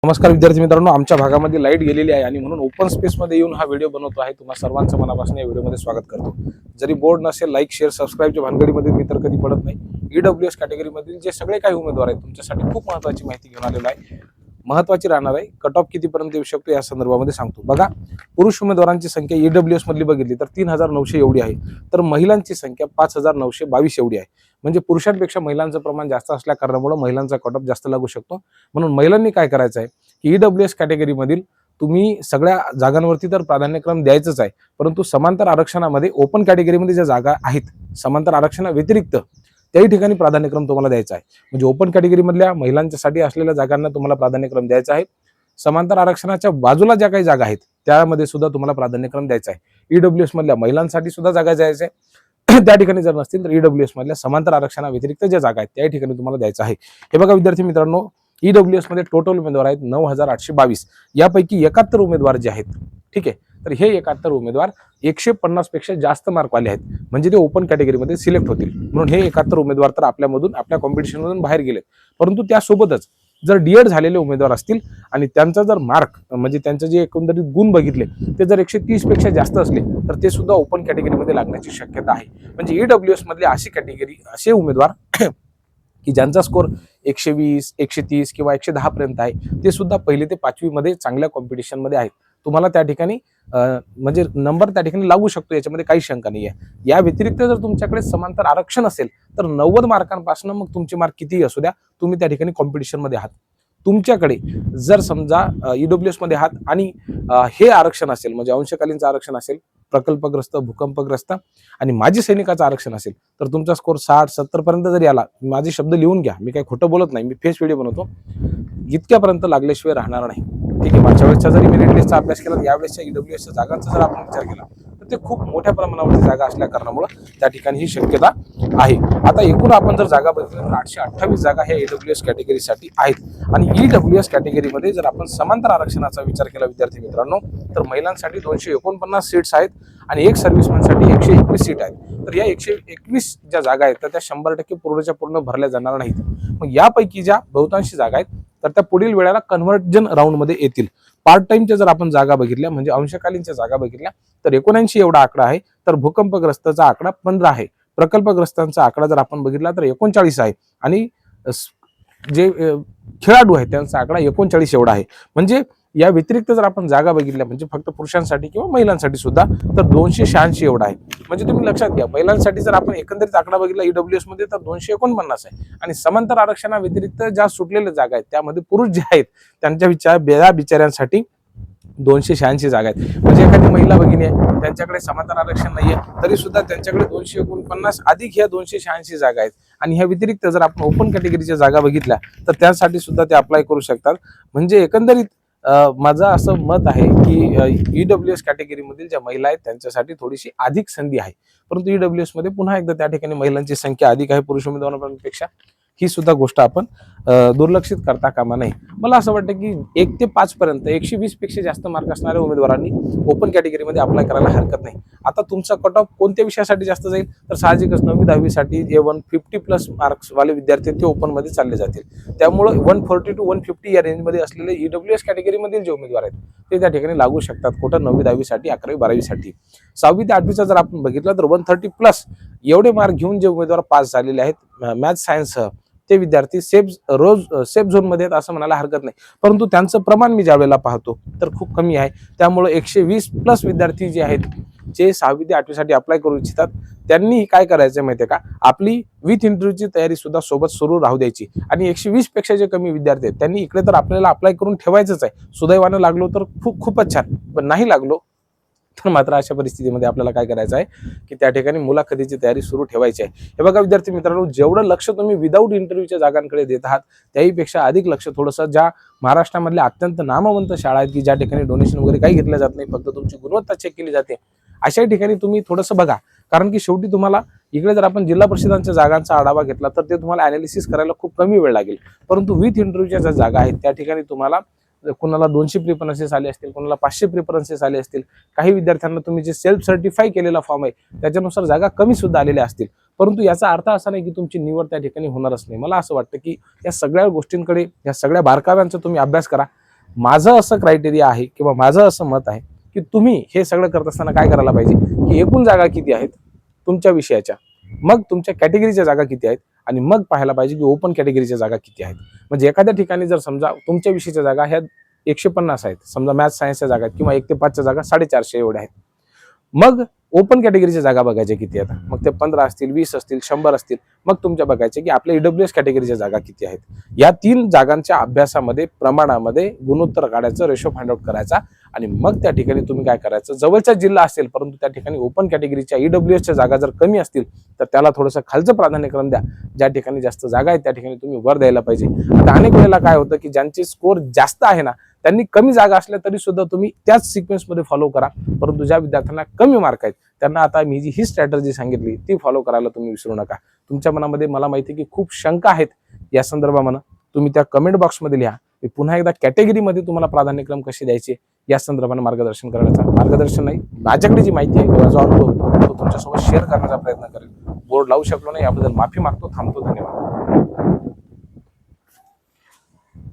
नमस्कार विद्यार्थी मित्रांनो, आमच्या भागामध्ये लाईट गेलेली आहे आणि म्हणून ओपन स्पेसमध्ये येऊन हा व्हिडिओ बनवतो आहे। तुम्हा सर्वांचं मनापासून या व्हिडिओमध्ये स्वागत करतो। जरी बोर्ड नसेल, लाईक शेअर सबस्क्राईबच्या भानगडीमध्ये मी तर कधी पडत नाही। ईडब्ल्यूएस कॅटेगरीमधील जे सगळे काही उमेदवार आहेत तुमच्यासाठी खूप महत्त्वाची माहिती घेऊन आलेलो आहे। महत्त्वाची राहणार आहे। कट ऑफ कितीपर्यंत येऊ शकतो या संदर्भामध्ये सांगतो। बघा, पुरुष उमेदवारांची संख्या ईडब्ल्यूएस मधली बघितली तर 3900 एवढी आहे, तर महिलांची संख्या 5922 एवढी आहे। म्हणजे पुरुषांपेक्षा महिलांचं प्रमाण जास्त असल्या कारणामुळे महिलांचा कट ऑफ जास्त लागू शकतो। म्हणून महिलांनी काय करायचं आहे की ईडब्ल्यूएस कॅटेगरीमधील तुम्ही सगळ्या जागांवरती तर प्राधान्यक्रम द्यायचंच आहे, परंतु समांतर आरक्षणामध्ये ओपन कॅटेगरीमध्ये ज्या जागा आहेत समांतर आरक्षणा व्यतिरिक्त त्याही ठिकाणी प्राधान्यक्रम तुम्हाला द्यायचा आहे। म्हणजे ओपन कॅटेगरीमधल्या महिलांच्यासाठी असलेल्या जागांना तुम्हाला प्राधान्यक्रम द्यायचा आहे। समांतर आरक्षणाच्या बाजूला ज्या काही जागा आहेत त्यामध्ये सुद्धा तुम्हाला प्राधान्यक्रम द्यायचा आहे। ईडब्ल्यूएस मधल्या महिलांसाठी सुद्धा जागा द्यायच्या आहे। त्या ठिकाणी जर नसतील तर ईडब्ल्यूएस मधल्या समांतर आरक्षणा व्यतिरिक्त ज्या जागा आहेत त्या ठिकाणी तुम्हाला द्यायचं आहे। हे बघा विद्यार्थी मित्रांनो, ईडब्ल्यूएस मध्ये टोटल उमेदवार आहेत 9822। यापैकी 71 उमेदवार जे आहेत, ठीक आहे, तर हे 71 उमेदवार 150 पेक्षा जास्त मार्कवाले आहेत, म्हणजे ते ओपन कॅटेगरीमध्ये सिलेक्ट होतील। म्हणून हे 71 उमेदवार तर आपल्या कॉम्पिटिशन मधून बाहेर गेले। परंतु त्यासोबतच जर डीएड झालेले उमेदवार असतील आणि त्यांचा जर मार्क म्हणजे त्यांचे जे एकंदरीत गुण बघितले ते जर 130 पेक्षा जास्त असले तर ते सुद्धा ओपन कॅटेगरीमध्ये लागण्याची शक्यता आहे। म्हणजे ईडब्ल्यूएस मधली अशी कॅटेगरी, असे उमेदवार की ज्यांचा स्कोर 120, 130 किंवा 110 पर्यंत आहे, ते सुद्धा पहिली ते 5वी मध्ये चांगल्या कॉम्पिटिशन मध्ये आहेत। तुम्हाला त्या ठिकाणी म्हणजे नंबर त्या ठिकाणी लागू शकतो, याच्यामध्ये काही शंका नाही आहे। या व्यतिरिक्त जर तुमच्याकडे समांतर आरक्षण असेल तर 90 मार्कांपासून मग तुमचे मार्क कितीही असू द्या, तुम्ही त्या ठिकाणी कॉम्पिटिशन मध्ये आहात। तुमच्याकडे जर समजा ईडब्ल्यूएस मध्ये आहात आणि हे आरक्षण असेल, म्हणजे अंशकालीनचं आरक्षण असेल, प्रकल्पग्रस्त, भूकंपग्रस्त आणि माजी सैनिकाचं आरक्षण असेल, तर तुमचा स्कोर 60-70 पर्यंत जरी आला, माझे शब्द लिहून घ्या, मी काही खोटं बोलत नाही, मी फेस व्हिडिओ बनवतो, इतक्यापर्यंत लागल्याशिवाय राहणार नाही। ठीक आहे, मागच्या वेळेसचा जरी मेरिट लिस्टचा अभ्यास केला, यावेळेसच्या ईडब्ल्यूएसच्या जागांचा जर आपण विचार केला तर ते खूप मोठ्या प्रमाणावरती जागा असल्या कारणामुळे त्या ठिकाणी ही शक्यता आहे। आता एकूण आपण जर जागा बघितल्या तर 828 जागा ह्या ईडब्ल्यूएस कॅटेगरीसाठी आहेत। आणि ईडब्ल्यूएस कॅटेगरीमध्ये जर आपण समांतर आरक्षणाचा विचार केला विद्यार्थी मित्रांनो, तर महिलांसाठी 249 सीट्स आहेत आणि एक सर्व्हिसमॅनसाठी 121 सीट आहेत। तर या 121 ज्या जागा आहेत तर त्या 100% पूर्णच्या पूर्ण भरल्या जाणार नाहीत। मग यापैकी ज्या बहुतांशी जागा आहेत तर त्या पुढील वेळेला कन्व्हर्जन राऊंड मध्ये येतील। पार्ट टाइमच्या जर आपण जागा बघितल्या, म्हणजे अंशकालीनच्या जागा बघितल्या, तर 79 एवढा आकडा आहे, तर भूकंपग्रस्तचा आकडा 15 आहे, प्रकल्पग्रस्तांचा आकडा जर आपण बघितला तर 39 आहे आणि जे खेळाडू आहेत त्यांचा आकडा 39 एवढा आहे। म्हणजे या व्यतिरिक्त जर आपण जागा बघितल्या, म्हणजे फक्त पुरुषांसाठी किंवा महिलांसाठी सुद्धा, तर 286 एवढा आहे। म्हणजे तुम्ही लक्षात घ्या, महिलांसाठी जर आपण एकंदरीत आकडा बघितला ईडब्ल्यूएस मध्ये तर 249 आहे आणि समांतर आरक्षणा व्यतिरिक्त ज्या सुटलेल्या जागा आहेत त्यामध्ये पुरुष जे आहेत त्यांच्या बिचाऱ्यांसाठी 286 जागा आहेत। म्हणजे एखादी महिला भगिनी आहे, त्यांच्याकडे समांतर आरक्षण नाहीये, तरी सुद्धा त्यांच्याकडे 249 अधिक ह्या 286 जागा आहेत। आणि ह्या व्यतिरिक्त जर आपण ओपन कॅटेगरीच्या जागा बघितल्या तर त्यासाठी सुद्धा ते अप्लाय करू शकतात। म्हणजे एकंदरीत माझं असं मत आहे की ईडब्ल्यूएस कॅटेगरीमधील ज्या महिला आहेत त्यांच्यासाठी थोडीशी अधिक संधी आहे, परंतु ईडब्ल्यूएस मध्ये पुन्हा एकदा त्या ठिकाणी महिलांची संख्या अधिक आहे पुरुष उमेदवारांपेक्षा, ही सुद्धा गोष्ट आपण दुर्लक्षित करता कामा नये। मला असं वाटतं की 1 ते 5 पर्यंत 120 पेक्षा जास्त मार्क असणाऱ्या उमेदवारांनी ओपन कॅटेगरीमध्ये अप्लाय करायला हरकत नाही। आता तुमचा कट ऑफ कोणत्या विषयासाठी जास्त जाईल तर साहजिकच 9वी 10वी साठी जे 150+ मार्क्स वाले विद्यार्थी ते ओपन मध्ये चालले जातील। त्यामुळे 140 to 150 या रेंज मध्ये असलेले ईडब्ल्यूएस कॅटेगरीमधील जे उमेदवार आहेत ते त्या ठिकाणी लागू शकतात कुठं 9वी 10वी साठी, 11वी 12वी साठी। 6वी ते 8वीचा जर आपण बघितलं तर 130+ एवढे मार्क घेऊन जे उमेदवार पास झालेले आहेत मॅथ्स सायन्स ते विद्यार्थी सेफ झोन मध्ये आहेत असं म्हणायला हरकत नाही, परंतु त्यांचं प्रमाण मी ज्यावेळेला पाहतो तर खूप कमी आहे। त्यामुळे 120+ विद्यार्थी जे आहेत जे 6वी ते 8वी साठी अप्लाय करू इच्छितात त्यांनी काय करायचं माहितीये का, आपली विथ इंटरव्ह्यूची तयारी सुद्धा सोबत सुरू राहू द्यायची। आणि 120 पेक्षा जे कमी विद्यार्थी आहेत त्यांनी इकडे तर आपल्याला अप्लाय करून ठेवायचंच आहे। सुदैवानं लागलो तर खूपच छान, पण नाही लागलो तर मात्र अशा परिस्थितीमध्ये आपल्याला काय करायचं आहे की त्या ठिकाणी मुलाखतीची तयारी सुरू ठेवायची आहे। हे बघा विद्यार्थी मित्रांनो, जेवढं लक्ष तुम्ही विदाऊट इंटरव्ह्यूच्या जागांकडे देत आहात त्याहीपेक्षा अधिक लक्ष थोडंसं ज्या महाराष्ट्रामधल्या अत्यंत नामवंत शाळा आहेत की ज्या ठिकाणी डोनेशन वगैरे काही घेतलं जात नाही, फक्त तुमची गुणवत्ता चेक केली जाते, अशा ठिकाणी तुम्ही थोडंसं बघा। कारण की शेवटी तुम्हाला इकडे जर आपण जिल्हा परिषदांच्या जागांचा आढावा घेतला तर ते तुम्हाला अनालिसिस करायला खूप कमी वेळ लागेल, परंतु विथ इंटरव्ह्यूच्या ज्या जागा आहेत त्या ठिकाणी तुम्हाला कुणाला 200 प्रिफरन्सेस आले असतील, कुणाला 500 प्रिफरन्सेस आले असतील, काही विद्यार्थ्यांना तुम्ही जे सेल्फ सर्टिफाय केलेला फॉर्म आहे त्याच्यानुसार जागा कमी सुद्धा आलेल्या असतील, परंतु याचा अर्थ असा नाही की तुमची निवड त्या ठिकाणी होणारच नाही। मला असं वाटतं की या सगळ्या गोष्टींकडे, या सगळ्या बारकाव्यांचा तुम्ही अभ्यास करा माझं असं क्रायटेरिया आहे किंवा माझं असं मत आहे की तुम्ही हे सगळं करत असताना काय करायला पाहिजे की एकूण जागा किती आहेत तुमच्या विषयाच्या, मग तुमच्या कॅटेगरीच्या जागा किती आहेत आणि मग पाहायला पाहिजे की ओपन कॅटेगरीच्या जागा किती आहेत. म्हणजे एखाद्या ठिकाणी जर समजा तुमच्या विषयाच्या जागा ह्या 150 आहेत, समजा मॅथ्स सायन्सच्या जागा किंवा 1 ते 5च्या जागा 450 एवढ्या आहेत, मग ओपन कॅटेगरीच्या जागा बघायच्या किती आहेत, मग ते 15 असतील, 20 असतील, 100 असतील, मग तुमच्या बघायचे की आपल्या ईडब्ल्यूएस कॅटेगरीच्या जागा किती आहेत. या 3 जागांच्या अभ्यासामध्ये प्रमाणामध्ये गुणोत्तर काढायचं, रेशो फाइंड आउट करायचा आणि मग त्या ठिकाणी तुम्ही काय करायचं, जवळचा जिल्हा असेल परंतु त्या ठिकाणी ओपन कॅटेगरीच्या ईडब्ल्यूएसच्या जागा जर कमी असतील तर त्याला थोडंसं खालचं प्राधान्यक्रम द्या. ज्या ठिकाणी जास्त जागा आहेत त्या ठिकाणी तुम्ही वर द्यायला पाहिजे. आता अनेक वेळेला काय होतं की ज्यांचे स्कोर जास्त आहे ना त्यांनी कमी जागा असल्या तरी सुद्धा तुम्ही त्याच सिक्वेन्समध्ये फॉलो करा, परंतु ज्या विद्यार्थ्यांना कमी मार्क आहेत त्यांना आता मी जी ही स्ट्रॅटर्जी सांगितली ती फॉलो करायला तुम्ही विसरू नका. तुमच्या मनामध्ये मला माहिती आहे की खूप शंका आहेत या संदर्भामध्ये, तुम्ही त्या कमेंट बॉक्समध्ये लिहा. मी पुन्हा एकदा कॅटेगरीमध्ये तुम्हाला प्राधान्यक्रम कसे द्यायचे या संदर्भाने मार्गदर्शन नाही, माझ्याकडे जी माहिती आहे किंवा जो अनुभव तो तुमच्यासोबत शेअर करण्याचा प्रयत्न करेल. बोर्ड लावू शकलो नाही याबद्दल माफी मागतो. थांबतो. धन्यवाद.